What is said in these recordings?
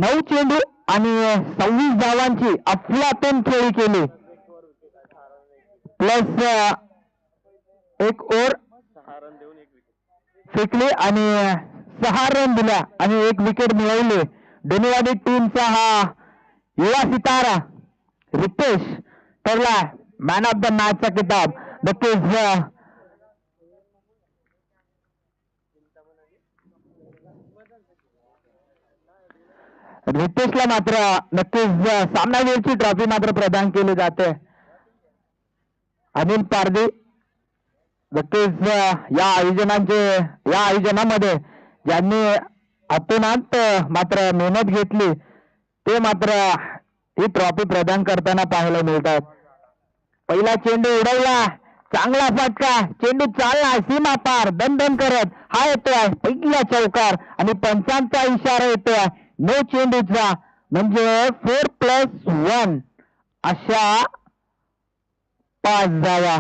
9 चेंडू आणि 26 धावांची अफलातून खेळी केली. प्लस एक ओव्हर फेकली आणि 6 रन दिल्या आणि 1 विकेट मिळवली. धन्यवादी टीमचा हा युवा सितारा रितेश ठरला मॅन ऑफ द मॅचचा किताब. नक्कीच रितेशला मात्र नक्कीच सामनावीरची ट्रॉफी मात्र प्रदान केली जाते. अनिल पारदी नक्कीच या आयोजनामध्ये ज्यांनी अतोनात मात्र मेहनत घेतली ते मात्र ही ट्रॉफी प्रदान करताना पाहायला मिळतात. पहिला चेंडू उडवला, चांगला फटका, चेंडू चालला सीमा पार दणदण करत, हा येतोय पहिला चौकार आणि पंचांचा इशारा येतोय 9 चेंडूचा, म्हणजे 4+1 अशा 5 धावा.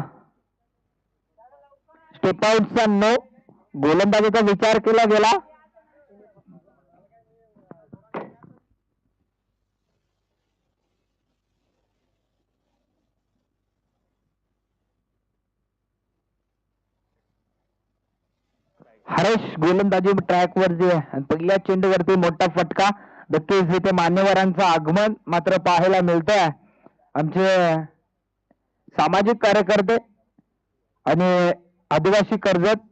स्टेप आउटचा 9. गोलंदाजीचा विचार केला गेला. हरेश गोलंदाजी ट्रॅक वरती पहिल्या चेंडूवरती मोठा फटका. नक्कीच इथे मान्यवरांचं आगमन मात्र पाहायला मिळतंय. आमचे सामाजिक कार्यकर्ते आणि आदिवासी कर्जत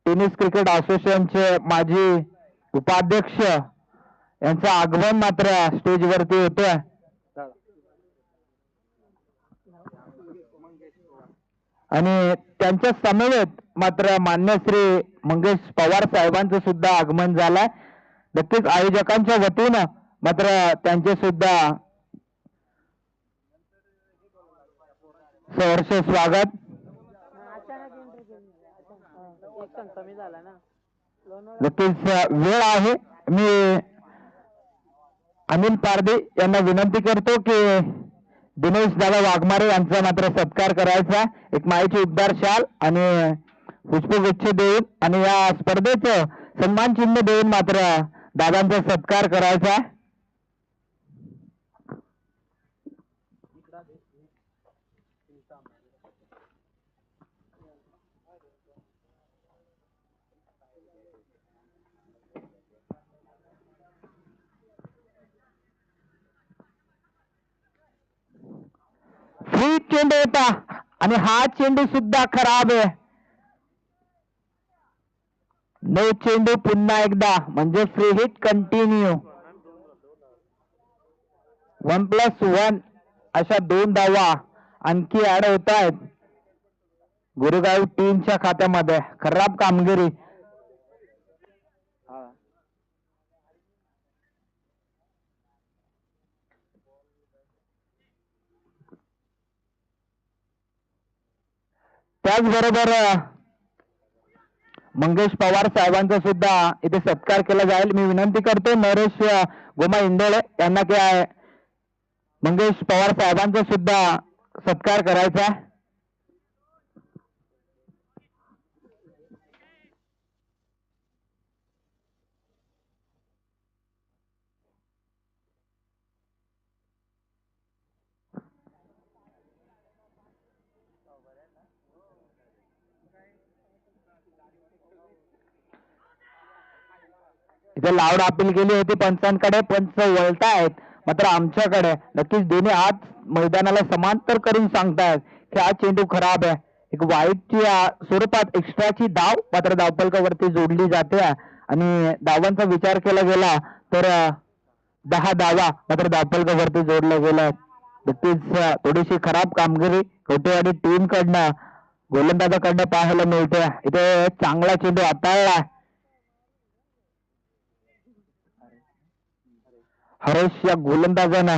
टेनिस क्रिकेट असोसिएशनचे माजी उपाध्यक्ष यांचं आगमन मात्र स्टेजवरती होतंय. आणि त्यांच्या समवेत मात्र मान्य श्री मंगेश पवार साहेबांचं सुद्धा आगमन झालंय. नक्कीच आयोजकांच्या वतीनं मात्र त्यांचे सुद्धा सहर्ष स्वागत. नक्कीच वेळ आहे. मी अनिल पारदे यांना विनंती करतो की दिनेश दादा वाघमारे यांचा मात्र सत्कार करायचा. एक मायेची उबदार शाल आणि पुष्पगुच्छ देऊन आणि या स्पर्धेचं सन्मान चिन्ह देऊन मात्र दादांचा सत्कार करायचा. 3 चेंडू होता आणि हा चेंडू सुद्धा खराब आहे. 9 चेंडू पुन्हा एकदा म्हणजे फ्री हिट कंटिन्यू. 1+1 अशा 2 धावा आणखी ऍड होत आहेत गुरुगाव टीमच्या खात्यामध्ये. खराब कामगिरी. त्याचबरोबर मंगेश पवार साहेबांचा सुद्धा इथे सत्कार केला जाईल. मी विनंती करतो नरेश गोमा इंदोळे यांना की मंगेश पवार साहेबांचा सुद्धा सत्कार करायचा. इथे लावड अपील केली होती पंचांकडे. पंच वळतायत मात्र आमच्याकडे. नक्कीच दोन्ही हात मैदानाला समांतर करून सांगतायत की हा चेंडू खराब आहे. एक वाईटची स्वरूपात एक्स्ट्राची धाव मात्र धावफलकावरती जोडली जाते आणि धावांचा विचार केला गेला तर 10 धावा मात्र धावफलकावरती जोडल्या गेल्या. नक्कीच थोडीशी खराब कामगिरी कोटेवाडी टीम कडनं गोलंदाजाकडनं पाहायला मिळते. इथे चांगला चेंडू हाताळला हरेश या गोलंदाजांना.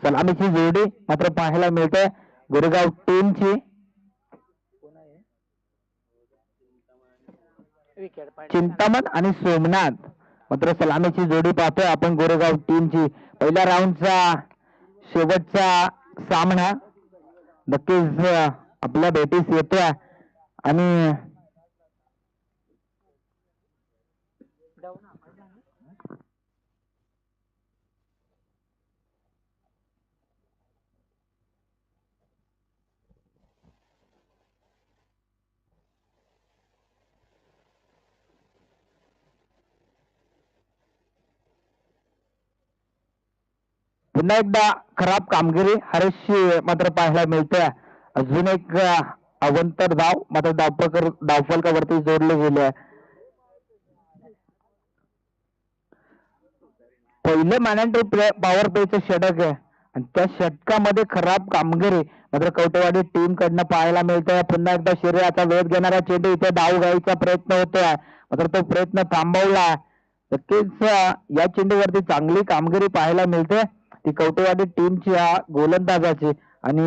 सलामीची जोडी मात्र पाहायला मिळते गोरेगाव टीमची. चिंतामण आणि सोमनाथ मात्र सलामीची जोडी पाहतोय आपण गोरेगाव टीमची. पहिल्या राऊंडचा शेवटचा सामना नक्कीच आपल्या भेटीस येतोय आणि पुन्हा एकदा खराब कामगिरी हरेशची मात्र पाहायला मिळते. अजून एक अवंतर धाव मात्र धावफलकावरती जोडले गेले आहे. पहिले मॅनेटरी पॉवर प्लेचं षटक आहे आणि त्या षटकामध्ये खराब कामगिरी मात्र कवटेवाडी टीम कडनं पाहायला मिळतोय. पुन्हा एकदा शरीराचा वेध घेणारा चेंडू इथे धाव घ्यायचा प्रयत्न होतोय मात्र तो प्रयत्न थांबवला. नक्कीच या चेंडूवरती चांगली कामगिरी पाहायला मिळते ती कवटेवाडी टीमची या गोलंदाजाची. आणि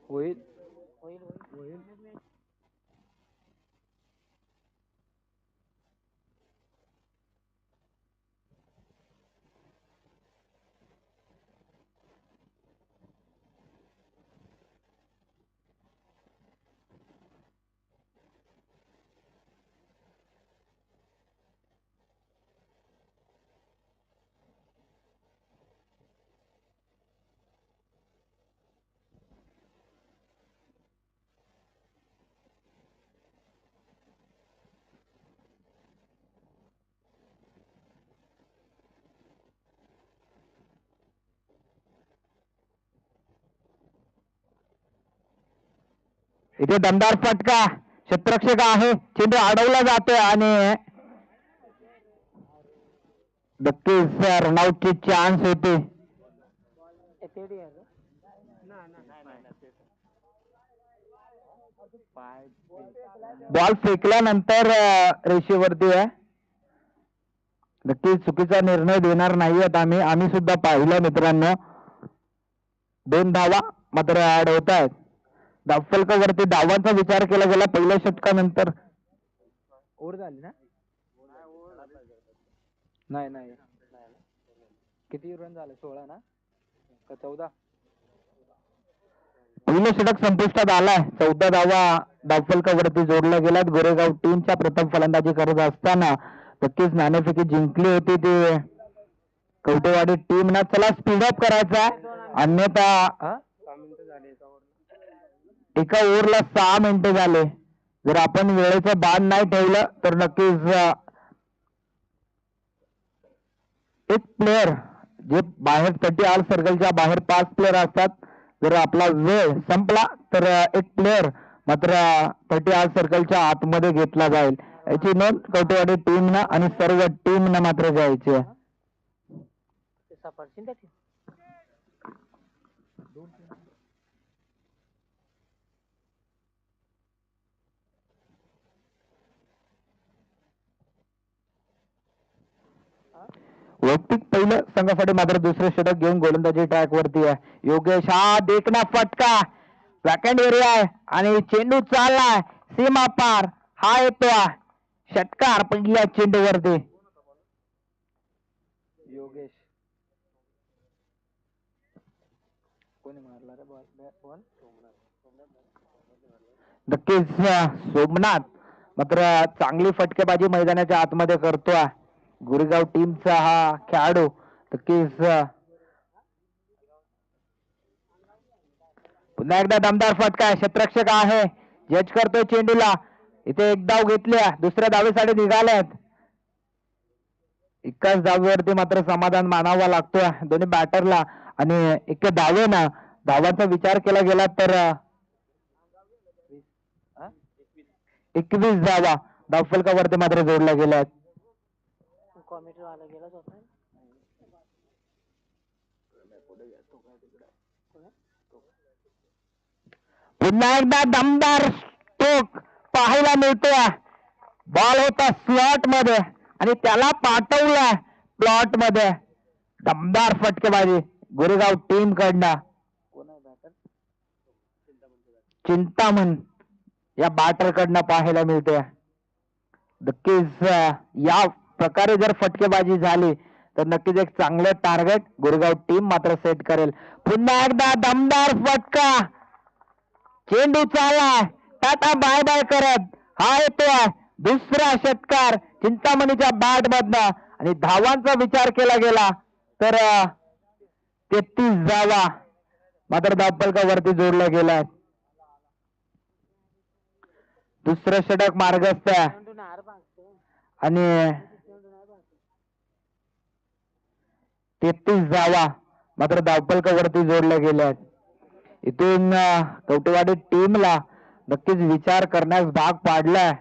होईल इथे दमदार फटका क्षेत्ररक्षक आहे. चेंडू अडवला जातोय आणि नक्कीच रनआउटची चान्स होते. बॉल फेकल्यानंतर रेषेवरती आहे. नक्कीच चुकीचा निर्णय देणार नाहीयेत आम्ही सुद्धा पाहिलं मित्रांनो. 2 धावा मात्र ऍड होत आहेत. धावफलकावरती धावांचा विचार केला गेला पहिल्या षटकानंतर. ओव्हर झाली ना? नाही किती रन झाले? 16 ना का 14? पहिलं षटक संपुष्टात आलाय. 14 धावा धावफलकावरती जोडल्या गेल्यात. गोरेगाव टीमच्या प्रथम फलंदाजी करत असताना नक्कीच नाणेफेकी जिंकली होती ती कवटेवाडी टीम ना. चला स्पीडअप करायचा अन्यथा एका ओव्हरला 6 मिनिटं झाले. जर आपण वेळेचं बाण नाही ठेवलं तर नक्कीच एक प्लेअर जे बाहेर 30 आल सर्कलच्या बाहेर 5 प्लेअर असतात. जर आपला वेळ संपला तर एक प्लेअर मात्र 30 आल सर्कलच्या आतमध्ये घेतला जाईल. याची नोंद कवटेवाडी टीमनं आणि सर्व टीमनं मात्र घ्यायची आहे. वैयक्तिक पहिलं संघासाठी मात्र दुसरे षटक घेऊन गोलंदाजी ट्रॅक वरती आहे योगेश. हा देखना फटका सेकंड एरिया आहे आणि चेंडू चाललाय सीमा पार. हा येतो षटकार पहिल्या चेंडूवरती. योगेश कोणी मारला रे बॉल? नक्कीच सोमनाथ मात्र चांगली फटकेबाजी मैदानाच्या आतमध्ये करतोय. गोरेगाव टीमचा हा खेळाडू नक्कीच पुन्हा एकदा दमदार फटका. क्षेत्ररक्षक आहे जज करतोय चेंडूला. इथे एक धाव घेतल्या दुसऱ्या धावेसाठी निघाल्यात. एकाच धावेवरती मात्र समाधान मानावा लागतोय दोन्ही बॅटरला आणि एका धावेनं धावांचा विचार केला गेला तर 21 धावा धावफलकावरती मात्र जोडल्या गेल्या. पुन्हा एकदा दमदार स्ट्रोक पाहायला मिळतोय. बॉल होता स्लॉट मध्ये आणि त्याला पाठवला प्लॉट मध्ये. दमदार फटकेबाजी गोरेगाव टीम कडनं. चिंतामण या बॅटर कडनं पाहायला मिळते. नक्कीच या प्रकारे जर फटकेबाजी झाली तर नक्कीच एक चांगलं टार्गेट गोरेगाव टीम मात्र सेट करेल. पुन्हा एकदा दमदार फटका. चेंडू चालला टाटा बाय बाय करत. हा येतोय दुसरा षटकार चिंतामणीच्या बॅट मधनं आणि धावांचा विचार केला गेला तर 33 धावा मात्र धावफलकावरती जोडल्या गेल्या. दुसरं षटक मार्गस्थ आहे आणि 33 धावा मात्र धावफलकावरती जोडल्या गेल्या आहेत. इथून कवटेवाडी टीमला नक्कीच विचार करण्यास भाग पाडलाय.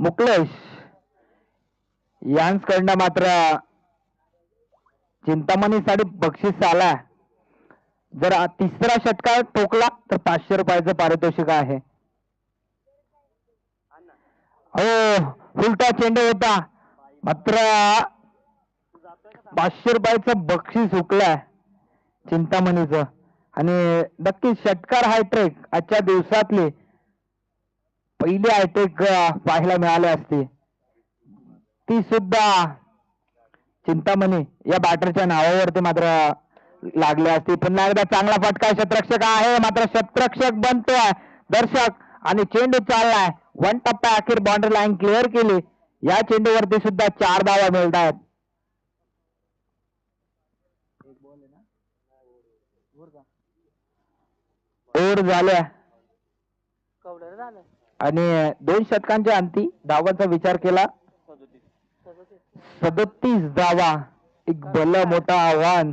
मुकलेश यांकडनं मात्र चिंतामणीसाठी बक्षीस आलाय. जर तिसरा षटकार ठोकला तर 500 रुपयाचं पारितोषिक आहे. हो उलटा चेंडू होता मात्र 500 रुपयाचं बक्षीस हुकलाय चिंतामणीचं आणि नक्कीच षटकार हायट्रेक आजच्या दिवसातली पहिली हायट्रेक पाहायला मिळाली असती. ती सुद्धा चिंतामणी या बॅटरच्या नावावरती मात्र लागली असती. पुन्हा एकदा चांगला फटका क्षेत्ररक्षक आहे मात्र क्षेत्ररक्षक बनतोय दर्शक आणि चेंडू चाललाय. वन टप्पा अखेर बाउंड्री लाईन क्लिअर केली. या चेंडूवरती सुद्धा 4 धावा मिळत आहेत. ओव्हर झाल्या आणि 2 षटकांच्या अंती धावांचा विचार केला 37 धावा. एक भलं मोठं आव्हान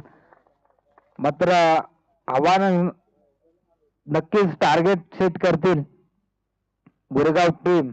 मात्र आव्हान नक्कीच टार्गेट सेट करतील गोरेगाव टीम.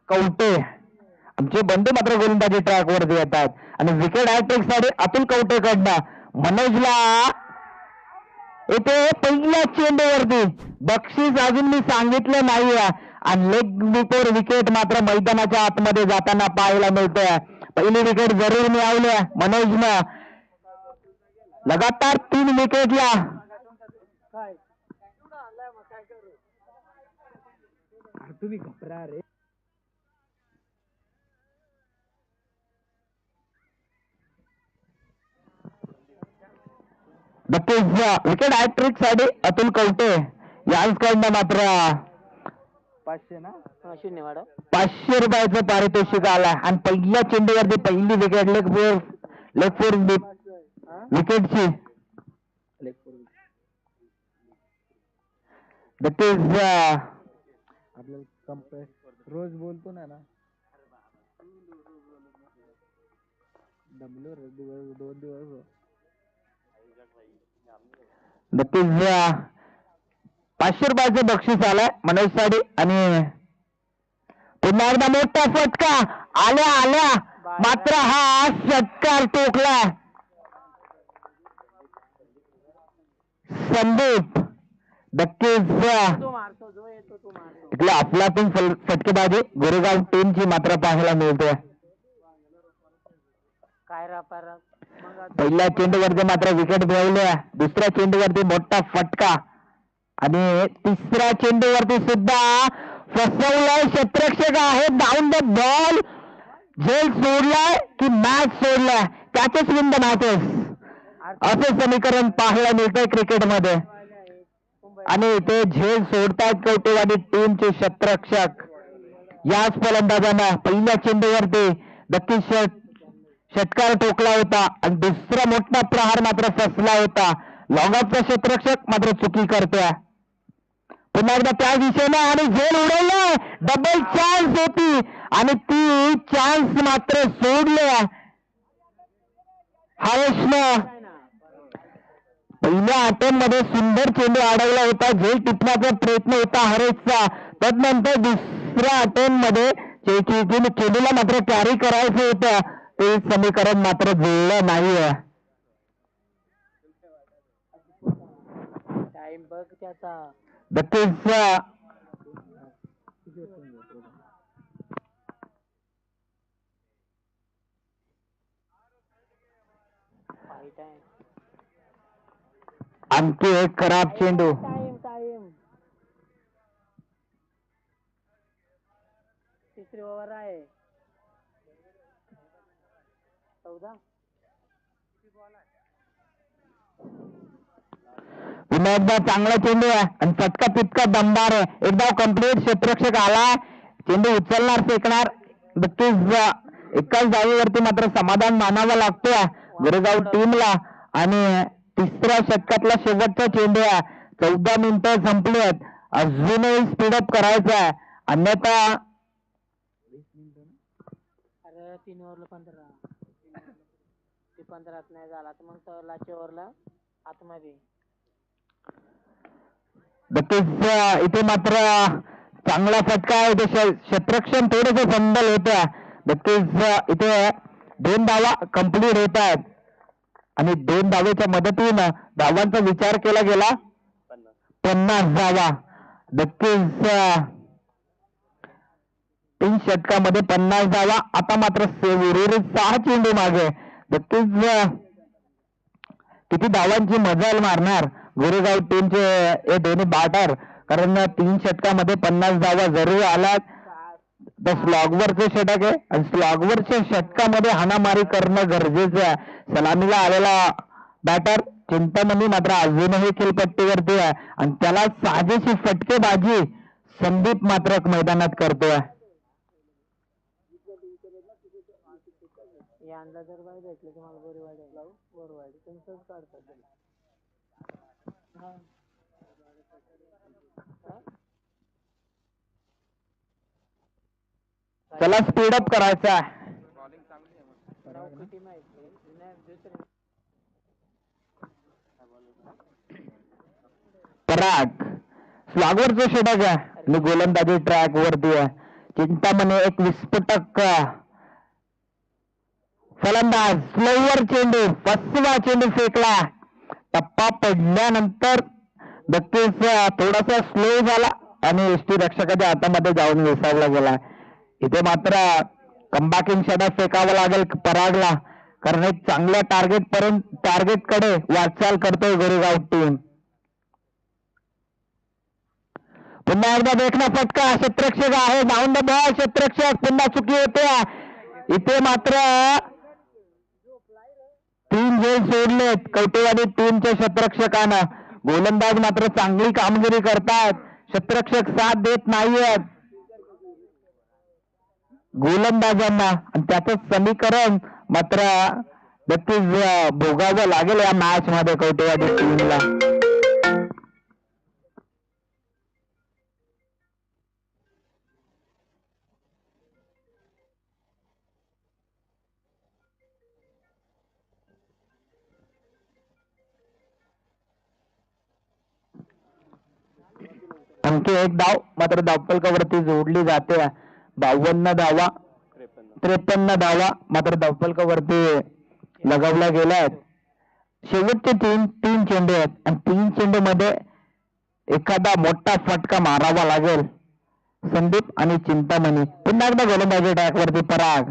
कवटे आमचे बंधू मात्र गोलंदाजी ट्रॅक वरती येतात आणि विकेट हॅट्रिक साठी अतुल कवटेकडनं मनोजला येथे पहिल्या चेंडूवरती बक्षीस अजून मी सांगितलं नाहीये आणि लेग बिफोर विकेट मात्र मैदानाच्या आतमध्ये जाताना पाहायला मिळतोय. पहिली विकेट जरूर मिळवली मनोजनं. लगातार 3 विकेटला तुम्ही घबरा रे. नक्कीच विकेट हॅट्रिक साठी अतुल कवटे यांकडनं मात्र 500 रुपयाचं पारितोषिक आलाय आणि पहिल्या चेंडूवरती पहिली विकेट लेग फोर विकेटची. नक्कीच आपल्याला रोज बोलतो ना दमलो रे 2 दिवस. नक्कीच 500 रुपयाचं बक्षीस आलंय मनोज साठी आणि पुन्हा एकदा मोठा फटका आल्या मात्र हा षटकार टोकला संदीप. नक्कीच इथल्या अफलातून फटकेबाजी गोरेगाव टीमची मात्र पाहायला मिळते. पहिल्या चेंडूवरती मात्र विकेट मिळवल्या. दुसऱ्या चेंडूवरती मोठा फटका आणि तिसऱ्या चेंडूवरती सुद्धा फसवलाय क्षेत्ररक्षक आहे. डाऊन द बॉल झेल सोडलाय की मॅच सोडलाय कॅचेस विन द मॅचेस असं समीकरण पाहायला मिळतंय क्रिकेटमध्ये आणि ते झेल सोडतायत कवटेवाडी टीमचे क्षेत्ररक्षक. याच फलंदाजांना पहिल्या चेंडूवरती नक्कीच षटकार ठोकला होता आणि दुसरा मोठा प्रहार मात्र फसला होता. लॉंगऑफचा क्षेत्ररक्षक मात्र चुकी करतोय. पुन्हा एकदा त्या दिशेने आणि झेल उडवलाय. डबल चान्स होती आणि ती चान्स मात्र सोडले. हरेशनं पहिल्या अटेम्प्टमध्ये सुंदर चेंडू अडवला होता. झेल टिपण्याचा प्रयत्न होता हरेशचा. तदनंतर दुसऱ्या अटेम्प्टमध्ये चेंडूला मात्र कॅरी करायचं होतं, ते समीकरण मात्र जुळलं नाहीये. टाइम बघ त्याचा. नक्कीच फाईट आहे. आणखी एक खराब चेंडू. Time time. तिसरी ओव्हर आहे. 14. पुन्हा एकदा चांगला चेंडू आहे आणि फटका तितका दमदार आहे. एकदा कंप्लीट क्षेत्ररक्षक आलाय, चेंडू उचलणार फेकणार. नक्कीच एकाच धावेवरती मात्र समाधान मानावं लागतोय गोरेगाव टीमला. आणि तिसऱ्या षटकातला शेवटचा चेंडू आहे. 14 मिनिटं संपली आहेत, अजूनही स्पीडअप करायचं आहे, अन्यथा 3 ओव्हरला 15. ते 15 नाही झाला तर मग लास्ट ओव्हरला आतमध्ये. नक्कीच इथे मात्र चांगला फटका आहे. इथे क्षेत्ररक्षण थोडस संबल होत. नक्कीच इथे 2 धावा कंप्लीट होत आहेत आणि 2 धावेच्या मदतीनं धावांचा विचार केला गेला 50 धावा. नक्कीच 3 षटकामध्ये 50 धावा. आता मात्र उर्वरित 6 चेंडू मागे. नक्कीच किती धावांची मजाल मारणार गोरेगाव टीमचे हे दोन्ही बॅटर, कारण 3 षटकामध्ये 50 धावा जरूर आल्यात. तर स्लॉगवरचे षटक आहे आणि स्लॉगवरच्या षटकामध्ये हाणामारी करणं गरजेचं आहे. सलामीला आलेला बॅटर चिंतामणी मात्र अजूनही खेळपट्टीवरती आहे आणि त्याला साजेशी फटकेबाजी संदीप मात्र मैदानात करतोय. यांना जर बाय भेटले तुम्हाला बोरवाडी तुमचंच काढतात. चला स्पीडअप करायचा आहे. पराग स्लॉगवरचं षटक आहे आणि गोलंदाजी ट्रॅक वरती आहे. चिंतामणी एक विस्फोटक फलंदाज. स्लोवर चेंडू, 5वा चेंडू फेकला. टप्पा पडल्यानंतर नक्कीच थोडासा स्लो झाला आणि यष्टी रक्षकाच्या हातामध्ये जाऊन विसावला गेला. इथे मात्र कंबॅकिंग षटक फेकावं लागेल परागला, कारण एक चांगल्या टार्गेटकडे वाटचाल करतोय गोरेगाव टीम. पुन्हा एकदा देखना फटका. क्षेत्ररक्षक आहे, डाऊन द बॉल. क्षेत्ररक्षक पुन्हा चुकी होते. इथे मात्र 3 झेल सोडलेत कवटेवाडी टीमच्या क्षेत्ररक्षकानं. गोलंदाज मात्र चांगली कामगिरी करतात, क्षेत्ररक्षक साथ देत नाहीयेत गोलंदाजांना आणि त्याचं समीकरण मात्र नक्कीच भोगावं लागेल या मॅच मध्ये कवटेवाडी टीमला. आणखी एक धाव मात्र धावफलकावरती जोडली जाते. 52 धावा, 53 धावा मात्र धावफलकावरती लगावल्या गेल्या आहेत. शेवटचे 3 चेंडू आहेत आणि 3 चेंडू मध्ये एखादा मोठा फटका मारावा लागेल संदीप आणि चिंतामणी. पुन्हा एकदा गोलंदाजी ट्रॅकवरती पराग.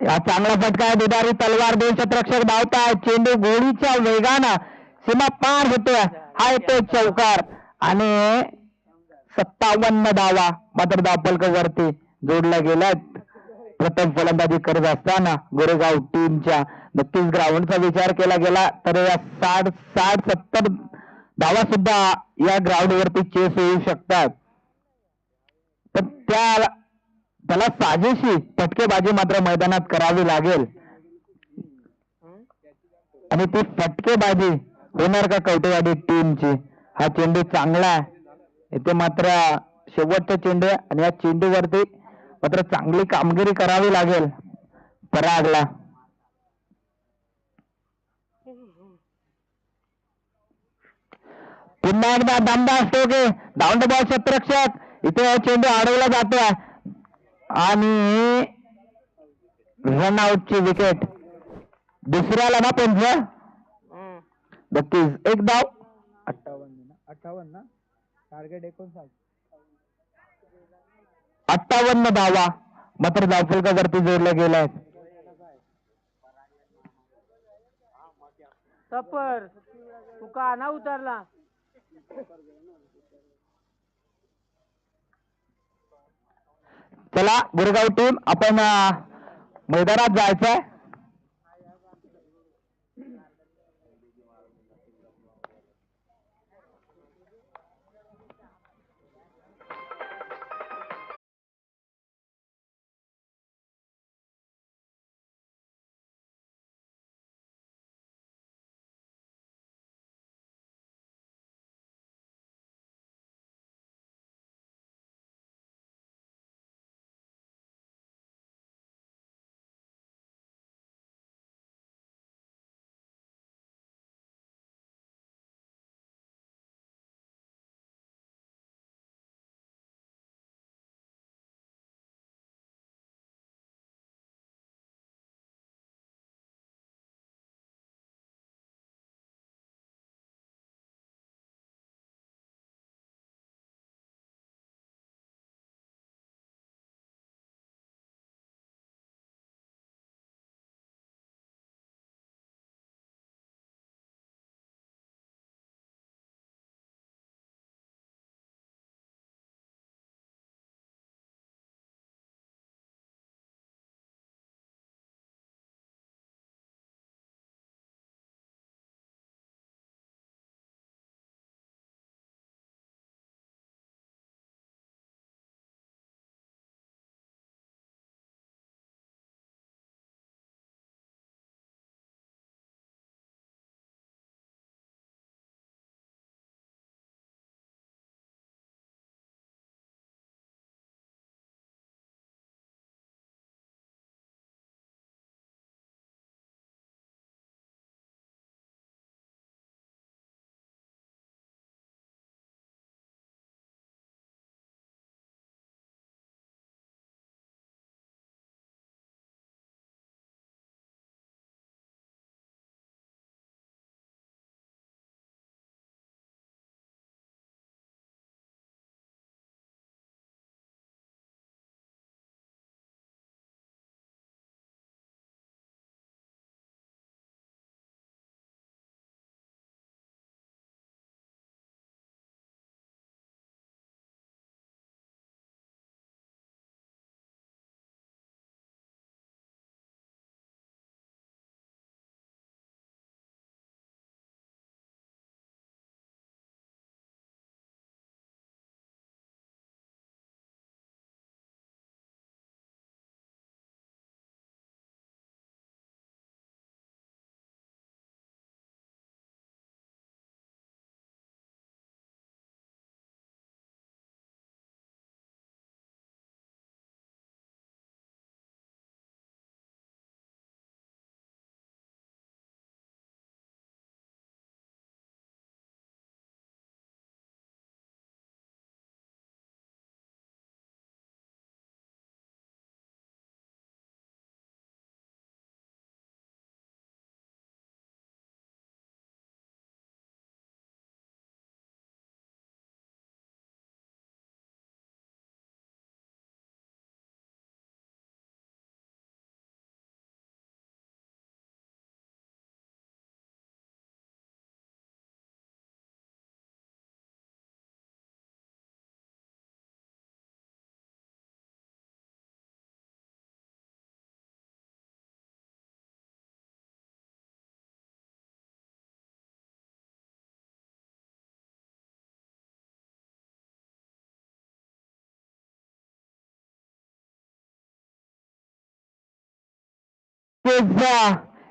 हा चांगला फटका आहे. दुधारी तलवार. 2 क्षेत्ररक्षक धावतायत. चेंडू गोळीच्या वेगानं सीमा पार होतोय. हा येतो चौकार आणि 57 धावा मात्र धावफलकावरती जोडल्या गेल्यात. प्रथम फलंदाजी करत असताना गोरेगाव टीमच्या नक्कीच ग्राउंडचा विचार केला गेला तर या 60-70 धावा सुद्धा या ग्राउंडवरती चेस होऊ शकतात. पण त्याला साजेशी फटकेबाजी मात्र मैदानात करावी लागेल आणि ती फटकेबाजी होणार का कवटेवाडी टीमची. हा चेंडू चांगला आहे. इथे मात्र शेवटचा चेंडू आहे आणि या चेंडूवरती मात्र चांगली कामगिरी करावी लागेल परागला. पुन्हा एकदा दमदार स्ट्रोक आहे. डाऊन द बॉल क्षेत्ररक्षक. इथे चेंडू अडवला जातोय आणि रनआउटची विकेट. दुसऱ्याला ना पंच. नक्कीच एक धाव. 58 ना टार्गेट 59. 58 धावा मात्र धावफलकावरती जोडल्या गेल्या आहेत. टप्पर तू का ना उतरला. चला बोरगाव टीम आपण मैदानात जायचंय.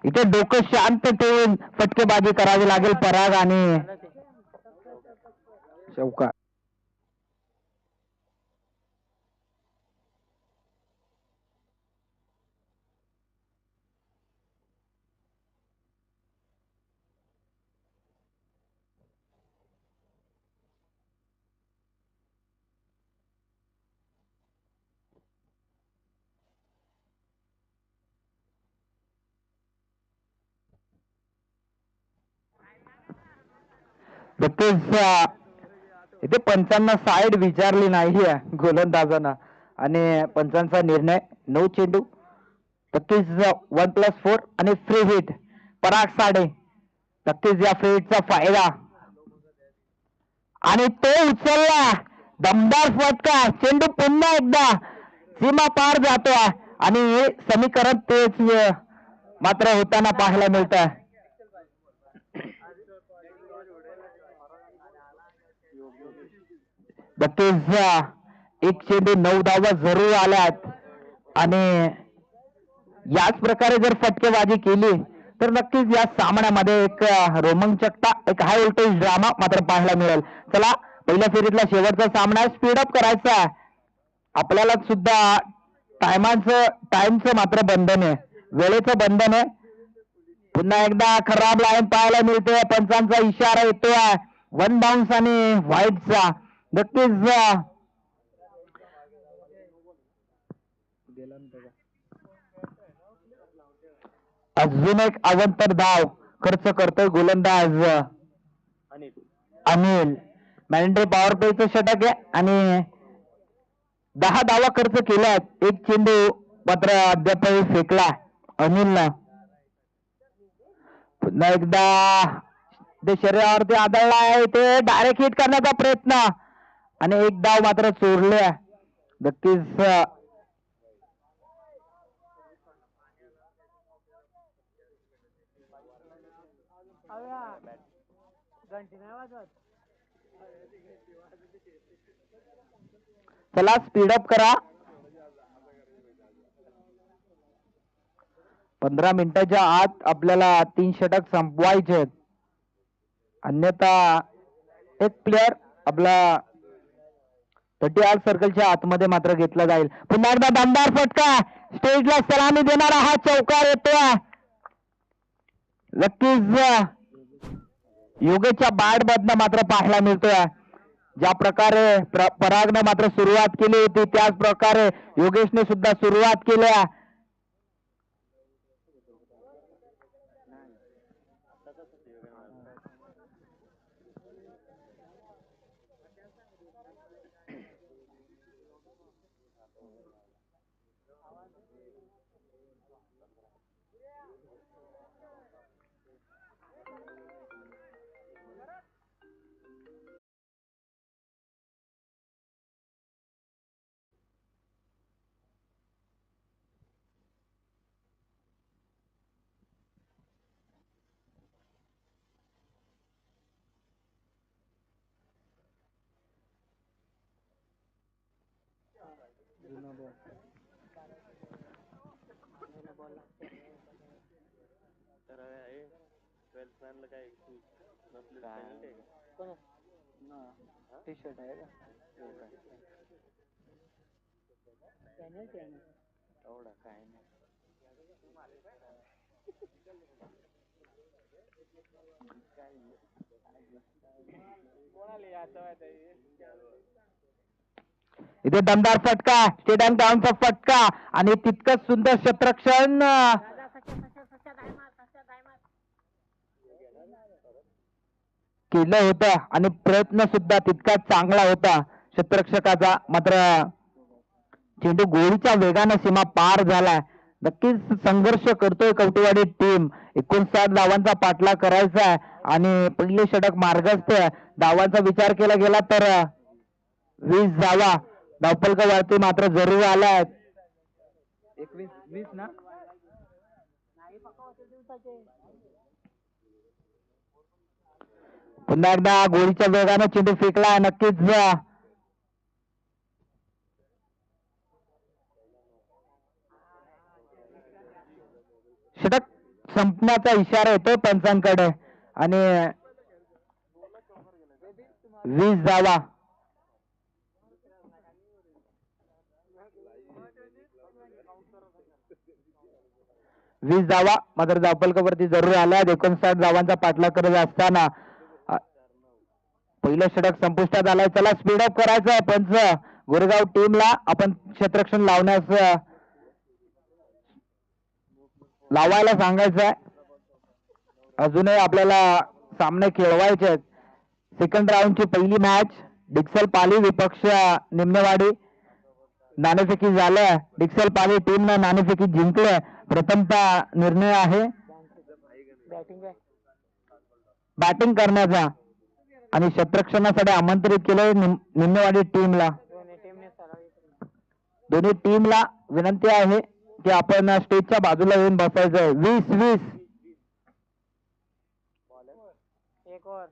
इथे डोकं शांत ठेवून फटकेबाजी करावी लागेल पराग आणि चौका. नक्कीच इथे पंचांना साईड विचारली नाही आहे गोलंदाजांना आणि पंचांचा निर्णय 9 चेंडू नक्कीच 1+4 आणि फ्री हिट पराग साडे नक्कीच या फ्री हिटचा फायदा आणि तो उचलला दमदार फटका चेंडू पुन्हा एकदा सीमा पार जातो आणि हे समीकरण तेच मात्र होताना पाहायला मिळत आहे नक्कीच एक चेंडू 9 धावा जरूर आल्यात आणि याच प्रकारे जर फटकेबाजी केली तर नक्कीच या सामन्यामध्ये एक रोमांचकता एक हाय व्होल्टेज ड्रामा मात्र पाहायला मिळेल चला पहिल्या फेरीतला शेवटचा सामना स्पीडअप करायचा आहे आपल्याला सुद्धा टाइमचं मात्र बंधन आहे वेळेचं बंधन आहे पुन्हा एकदा खराब लाईन पाहायला मिळते पंचांचा इशारा येतोय 1 बाउन्स आणि व्हाईटचा नक्कीच अजून एक अवंतर धाव खर्च करतोय गोलंदाज अनिल मॅलेंड्री पॉवर प्लेचं षटक आहे आणि 10 धावा खर्च केल्यात एक चेंडू मात्र अद्यापही फेकला अनिलनं पुन्हा एकदा ते शरीरावरती आदळला आहे ते डायरेक्ट हिट करण्याचा प्रयत्न आणि एक धाव मात्र चोरले नक्कीच चला स्पीडअप करा 15 मिनिटाच्या आत आपल्याला 3 षटक संपवायचे आहेत अन्यथा एक प्लेअर आपला 30 आर्ट सर्कलच्या आतमध्ये मात्र घेतला जाईल पुन्हा एकदा दमदार फटका स्टेजला सलामी देणारा हा चौकार येतोय नक्कीच योगेशच्या बॅट मधनं मात्र पाहायला मिळतोय ज्या प्रकारे परागनं मात्र सुरुवात केली होती त्याच प्रकारे योगेशने सुद्धा सुरुवात केली टी शर्ट आहे एवढा काय नाही इथे दमदार फटका स्टेडियम ग्राउंडचा फटका आणि तितकंच सुंदर क्षेत्ररक्षण केलं होतं आणि प्रयत्न सुद्धा तितकाच चांगला होता क्षेत्ररक्षकाचा मात्र चेंडू गोळीच्या वेगाने सीमा पार झालाय नक्कीच संघर्ष करतोय कवटेवाडी टीम 59 धावांचा पाठलाग करायचा आहे आणि पहिले षटक मार्गस्थ धावांचा विचार केला गेला तर 20 धावा धावफलकावरती मात्र जरूर आल्या 21-20 ना पुन्हा एकदा गोळीच्या वेगाने चेंडू फेकला नक्कीच षटक संपण्याचा इशारा येतोय पंचांकडे आणि 20 धावा मात्र धावफलकावरती जरूर आल्या 59 धावांचा पाठलाग करत असताना पहिलं षटक संपुष्टात आलाय चला स्पीडअप करायचं आहे पंच गोरेगाव टीमला आपण क्षेत्ररक्षण लावायला सांगायचं आहे अजूनही आपल्याला सामने खेळवायचे आहेत सेकंड राऊंडची पहिली मॅच डिक्सल पाली विपक्ष निम्नेवाडी. नाणेफेकी झालं. डिक्सल पाली टीमनं नाणेफेकी जिंकलं. प्रथमतः निर्णय आहे बॅटिंग आहे. बॅटिंग करण्याचा आणि क्षेत्ररक्षणासाठी आमंत्रित केले निम्नेवाडी टीमला. दोन्ही टीमने सरळ दोन्ही टीमला विनंती आहे की आपण स्टेजच्या बाजूला येऊन बसायचंय. 20-20 एक ओव्हर.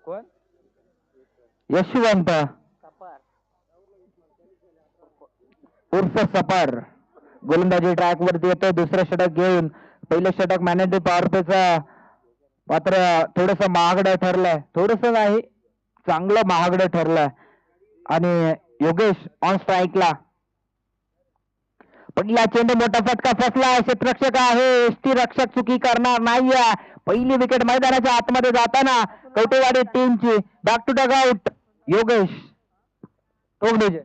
कोण? यशवंत कपार. उर्फ सपार गोलंदाजी ट्रॅक वरती येतो. दुसरं षटक घेऊन पहिलं षटक मॅनेजर पॉवर प्लेचं मात्र थोडस महागडं ठरलंय. थोडस नाही, चांगलं महागडं ठरलंय. आणि योगेश ऑन स्ट्राईकला. पहिला चेंडू मोठा फटका फसला. क्षेत्ररक्षक आहे. एसटी रक्षक चुकी करणार नाहीये. पहिली विकेट मैदानाच्या आतमध्ये जाताना कवटेवाडी टीमची. Back to dugout Yogesh टोगडेजे.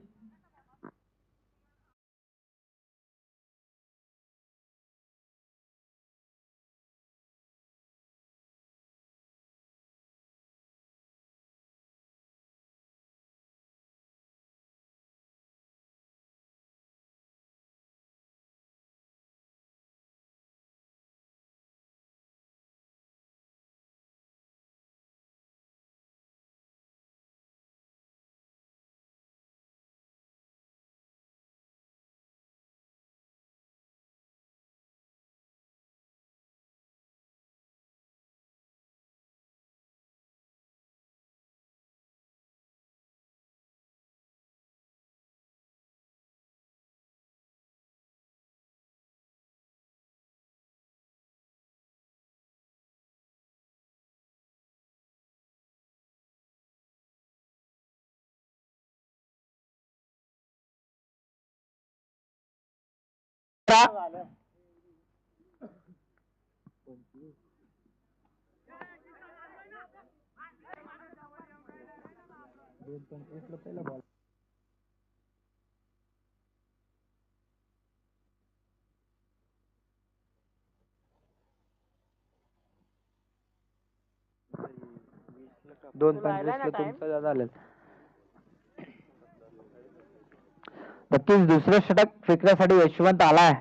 नक्कीच दुसरं षटक फेकण्यासाठी यशवंत आलाय.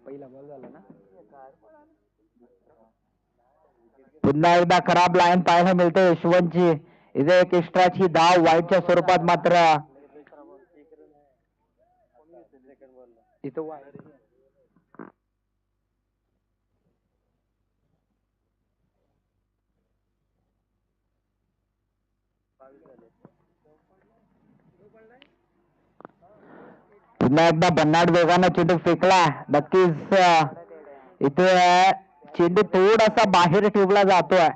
पहिला बॉल झाला ना. पुन्हा एकदा खराब लाईन पाहायला मिळते यशवंतची. इथे एक एक्स्ट्राची धाव वाईटच्या स्वरूपात मात्र इथं पुन्हा एकदा भन्नाट वेगानं चेंडू फेकला. नक्कीच इथे चेंडू थोडासा बाहेर ठेवला जातोय.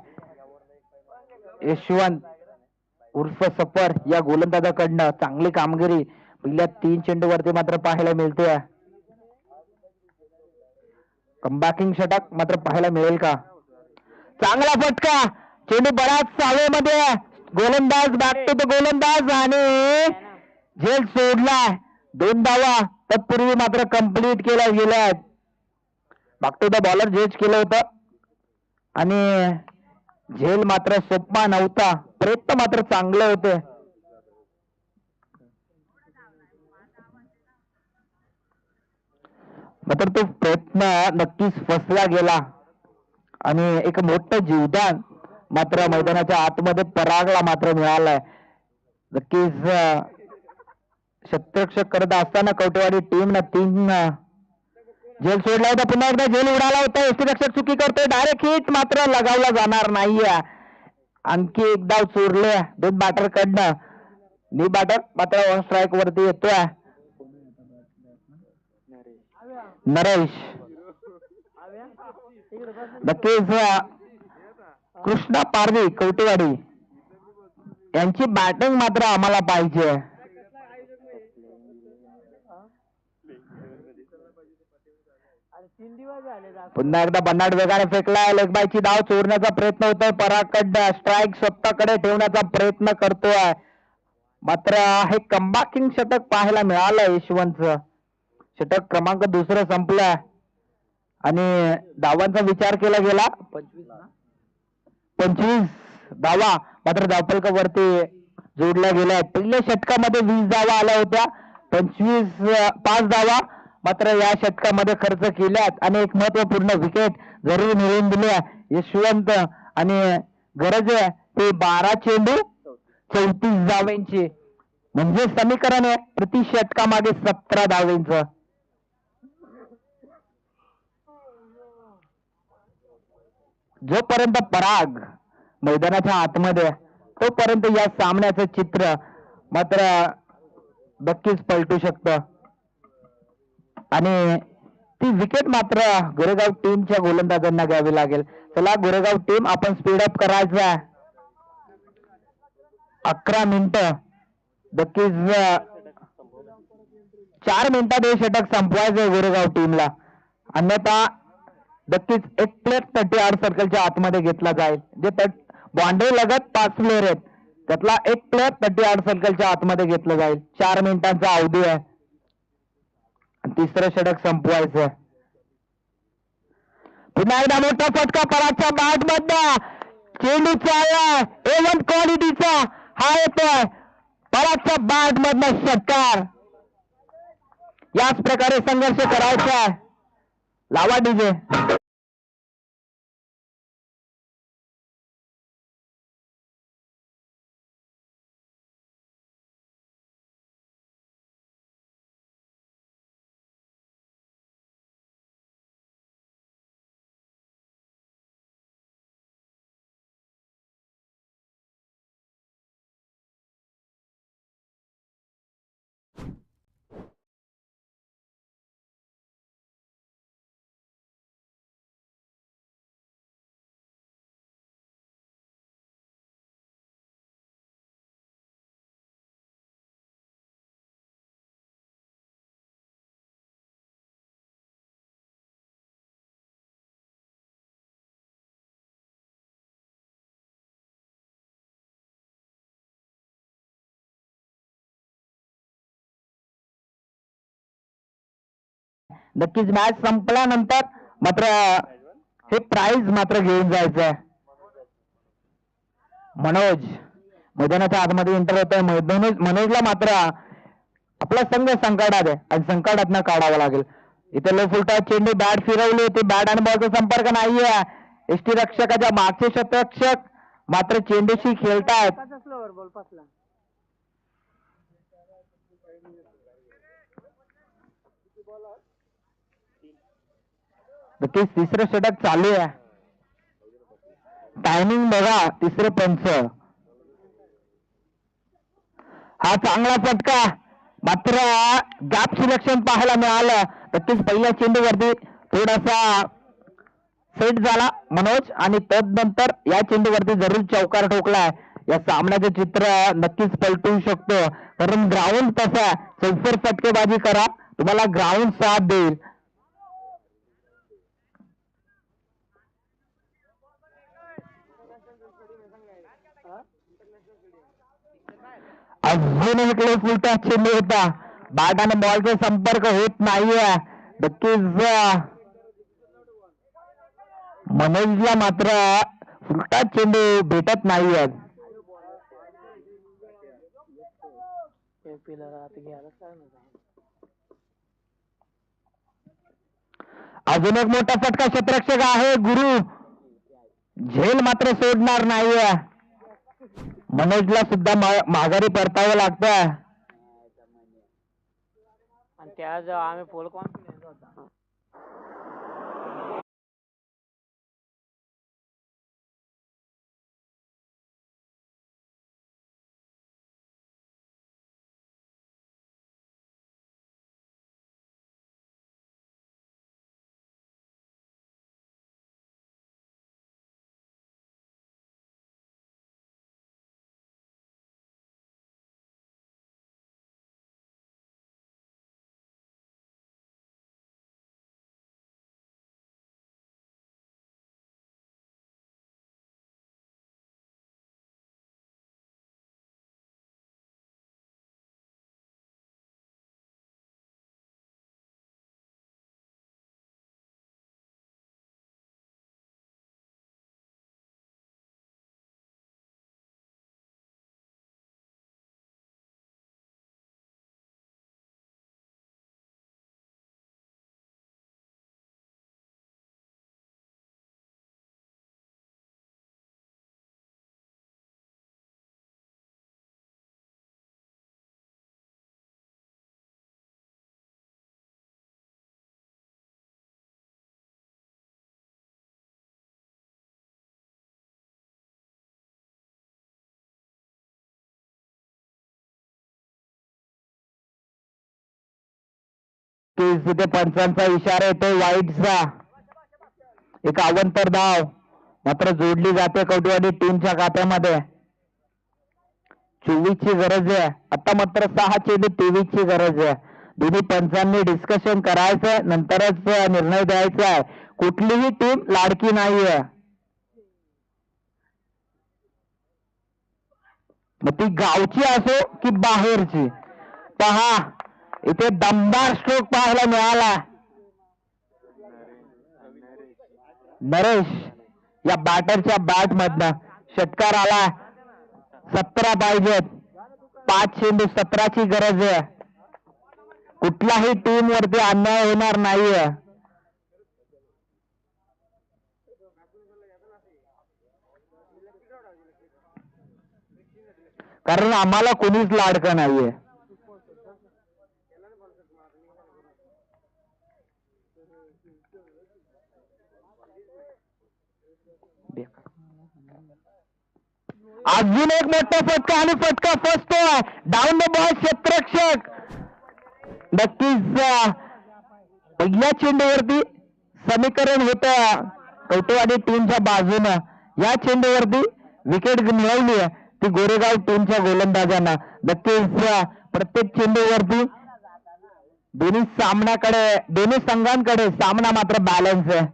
यशवंत उर्फ सफर या गोलंदाजाकडनं चांगली कामगिरी पहिल्या 3 चेंडूवरती मात्र पाहायला मिळते. कमबॅकिंग षटक मात्र पाहायला मिळेल का? चांगला फटका. चेंडू बराच सावेमध्ये. गोलंदाज बॅक टू द गोलंदाज आणि झेल सोडलाय. 2 धावा तत्पूर्वी मात्र कंप्लीट केल्या गेल्या. बॅक टू द बॉलर झेज केलं होतं आणि झेल मात्र सोपा नव्हता. प्रयत्न मात्र चांगले होते. मात्र तो प्रयत्न नक्कीच फसला गेला आणि एक मोठं जीवदान मात्र मैदानाच्या आतमध्ये परागला मात्र मिळालाय. नक्कीच क्षेत्ररक्षक करत असताना कवटेवाडी टीमनं 3 झेल सोडला होता. पुन्हा एकदा झेल उडाला होता. यष्टीरक्षक चुकी करतोय. डायरेक्ट हिट मात्र लगावला जाणार नाहीये. आणखी एक धाव चोरले 2 बॅटर कडनं. नी बॅटर मात्र ऑन स्ट्राईक वरती येतोय. नरेश. नक्कीच कृष्णा पारवी कवटेवाडी यांची बॅटिंग मात्र आम्हाला पाहिजे. पुन्हा एकदा भन्नाट वेगाने फेकलाय. लेगबायची धाव चोरण्याचा प्रयत्न होतोय. पराकडनं स्ट्राईक स्वतःकडे ठेवण्याचा प्रयत्न करतोय. मात्र हे कमबॅकिंग षटक पाहायला मिळालं. यशवंतचं षटक क्रमांक 2 संपलाय आणि धावांचा विचार केला गेला. 25 धावा मात्र धावफलकावरती जोडल्या गेल्या आहेत. पहिल्या षटकामध्ये 20 धावा आल्या होत्या. 5 धावा मात्र या षटकामध्ये खर्च केल्यात आणि एक महत्वपूर्ण विकेट जरूर मिळवून दिल्या यशवंत आणि गरज आहे ते 12 चेंडू 34 धावांची म्हणजे समीकरण आहे प्रति षटकामागे 17 धावांचं. जोपर्यंत पराग मैदानाच्या आतमध्ये तोपर्यंत या सामन्याचं चित्र मात्र नक्कीच पलटू शकतं आणि ती विकेट मात्र गोरेगाव टीमच्या गोलंदाजांना घ्यावी लागेल. चला गोरेगाव टीम आपण स्पीडअप करायचा 11 मिनिटं नक्कीच 4 मिनिटात हे षटक संपवायचंय गोरेगाव टीमला अन्यथा नक्कीच एक प्लेयर 38 सर्कलच्या आतमध्ये घेतला जाईल. जे बाउंड्री लगत 5 प्लेयर आहेत त्यातला एक प्लेयर 38 सर्कलच्या आतमध्ये घेतलं जाईल. 4 मिनिटांचा अवधी आहे. तिसरं षटक संपवायचं. पुन्हा एकदा मोठा फटका परागच्या बॅट मधला चेंडू चालला A1 क्वालिटीचा हा येतोय परागच्या बॅट मधला षटकार. याच प्रकारे संघर्ष करायचा. लावा डीजे. नक्कीच मॅच संपल्यानंतर मात्र हे प्राइज मात्र घेऊन जायचंय. मनोज मैदानाच्या आतमध्ये एंटर होतोय. मनोजला मात्र आपला संघ संकटात आहे आणि संकटातनं काढावं लागेल. इथे लो फुलटा चेंडू बॅट फिरवली होती. बॅट आणि बॉलचा संपर्क नाहीये. एसटी रक्षकाच्या मागचे शतरक्षक मात्र चेंडूशी खेळतायत. नक्कीच तिसरं षटक चालू आहे. टायमिंग बघा. तिसरे पंच. हा चांगला फटका मात्र गॅप सिलेक्शन पाहायला मिळालं. नक्कीच पहिल्या चेंडूवरती थोडासा सेट झाला मनोज आणि तदनंतर या चेंडूवरती जरूर चौकार ठोकलाय. या सामन्याचं चित्र नक्कीच पलटू शकतो कारण ग्राउंड तसा चौफर फटकेबाजी करा तुम्हाला ग्राउंड साथ देईल. अजून एक लो फुलटा चेंडू होता. बॅट आणि बॉलचा संपर्क होत नाहीये. नक्कीच मनोजला मात्र फुलटा चेंडू भेटत नाहीये. अजून एक मोठा फटका क्षेत्ररक्षक आहे गुरु झेल मात्र सोडणार नाहीये. मनोजला सुद्धा माघारी परतावं लागतं. त्या आम्ही फुल कॉन्फिडन्स होता. नक्कीच तिथे पंचांचा इशारा येतोय वाईटचा. एक अवांतर धाव मात्र जोडली जाते कवटेवाडी टीमच्या खात्यामध्ये. 24 ची गरज आहे आता. मात्र 6 चेंडू 23 ची गरज आहे. दोन्ही पंचांनी डिस्कशन करायचंय नंतरच निर्णय द्यायचा आहे. कुठलीही टीम लाडकी नाहीये. मग ती गावची असो की बाहेरची. पहा इथे दमदार स्ट्रोक पाहायला मिळाला. नरेश या बॅटरच्या बॅट मधनं षटकार आला. 17 पाहिजेत. 5 चेंडू 17 ची गरज आहे. कुठल्याही टीम वरती अन्याय होणार नाहीये. कारण आम्हाला कोणीच लाडकं नाहीये. अजून एक मोठा फटका आणि फटका फसतो. डाऊन द बॉल क्षेत्ररक्षक. नक्कीच पहिल्या चेंडूवरती समीकरण होत कवटेवाडी टीमच्या बाजूनं. या चेंडूवरती विकेट मिळवली ती गोरेगाव टीमच्या गोलंदाजांना. नक्कीच प्रत्येक चेंडूवरती दोन्ही संघांकडे सामना मात्र बॅलन्स आहे.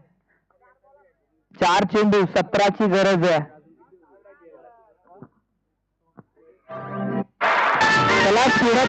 4 चेंडू 17 ची गरज आहे. चला सुरत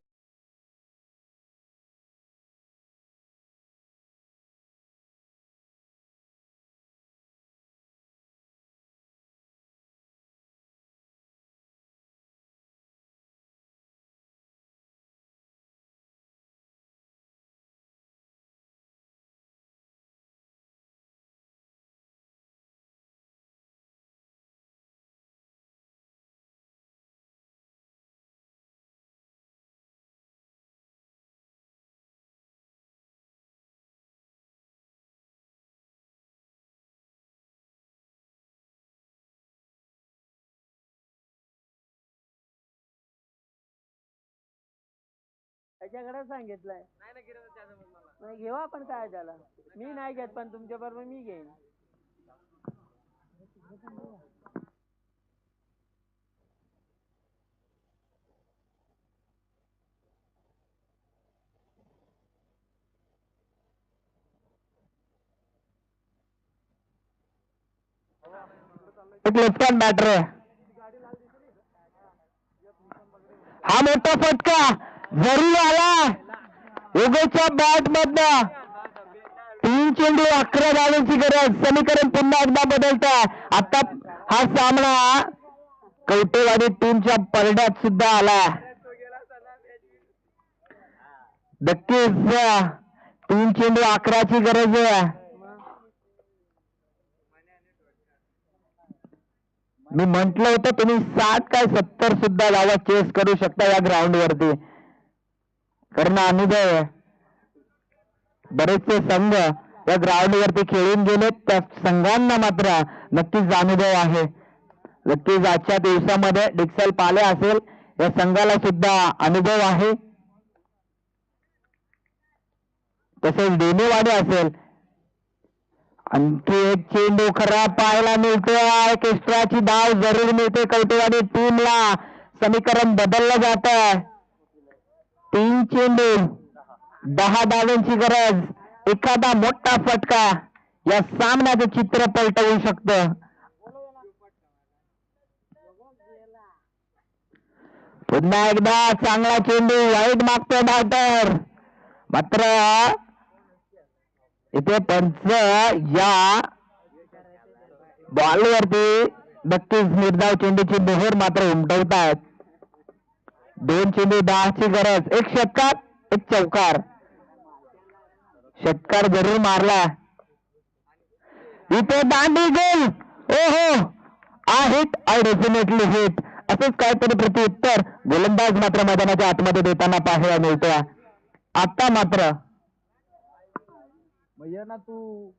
त्याच्याकडे सांगितलंय नाही घेऊ आपण काय त्याला. मी नाही घेत पण तुमच्या बरोबर मी घेईन. एक लेफ्ट हँड बॅटर आहे. हा मोठा फटका जरूर आला योगेशच्या बॅट मधनं. 3 चेंडू 11 धावांची गरज. समीकरण पुन्हा एकदा बदलत. आता हा सामना कवटेवाडी टीमच्या परड्यात सुद्धा आला. नक्कीच 3 चेंडू 11 ची गरज आहे. मी म्हंटल होतं तुम्ही 60 काय 70 सुद्धा धावा चेस करू शकता या ग्राउंड वरती. कारण अनुभव आहे. बरेचसे संघ या ग्राउंड वरती खेळून गेले. त्या संघांना मात्र नक्कीच अनुभव आहे. नक्कीच आजच्या दिवसामध्ये डिक्सल पाले असेल या संघाला सुद्धा अनुभव आहे. तसेच डेनेवाडी असेल. आणखी एक चेंडू खराब पाहायला मिळतोय. एक एक्स्ट्राची धाव जरूर मिळते कवटेवाडी टीमला. समीकरण बदललं जात आहे. 3 चेंडू 10 धावांची गरज. एखादा मोठा फटका या सामन्याचं चित्र पलटवू शकतं. पुन्हा एकदा चांगला चेंडू वाईट मागतोय बॅटर. मात्र इथे पंच या बॉलवरती नक्कीच निर्धाव चेंडूची मोहर मात्र उमटवतायत. 2 चेंडू 10 ची गरज. एक षटकार एक चौकार. षटकार जरूर मारला. इथे दांडी गोल. ओहो आ हिट आय डेफिनेटली हिट असंच काहीतरी प्रत्युत्तर गोलंदाज मात्र मैदानाच्या आतमध्ये देताना पाहायला मिळतोय. आता मात्र भैया ना तू